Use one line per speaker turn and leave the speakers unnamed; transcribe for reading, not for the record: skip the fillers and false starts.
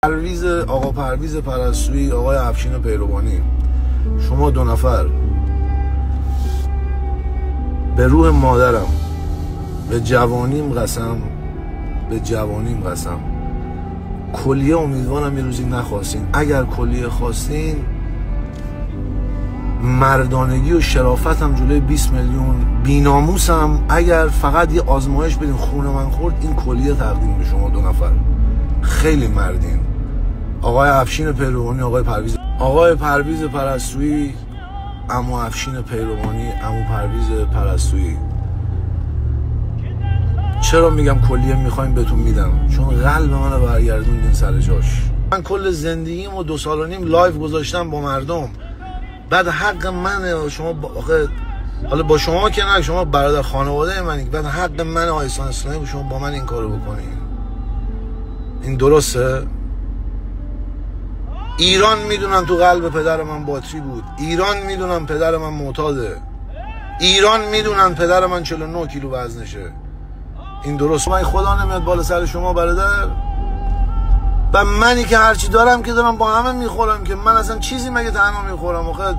آقا پرویز پرستویی، آقای افشین پیروانی، شما دو نفر به روح مادرم، به جوانیم قسم کلیه امیدوارم یه روزی نخواستین. اگر کلیه خواستین، مردانگی و شرافتم جلوی 20 میلیون بیناموسم، اگر فقط یه آزمایش بدین خون من خورد، این کلیه تقدیم به شما دو نفر. خیلی مردین. آقای افشین پیروانی، آقای پرویز پرستویی، عمو افشین پیروانی، عمو پرویز پرستویی. چرا میگم کلیه میخوایم بهتون میدم؟ چون قلب منو برگردوندین سر جاش. من کل زندگیم و 2.5 سال لایف گذاشتم با مردم، بعد حق منه شما حالا با شما که نه، شما برادر خانواده منی، بعد حق من آیسان اسلامی شما با من این کارو بکنین. این درسته؟ ایران میدونم تو قلب پدر من باتری بود، ایران میدونم پدر من معتاده، ایران میدونم پدر من 49 کیلو وزنشه. این درسته؟ من خدا نمیاد بالا سر شما برادر. و منی که هرچی دارم که دارم با همه میخورم، که من اصلا چیزی مگه تنها میخورم؟ آخه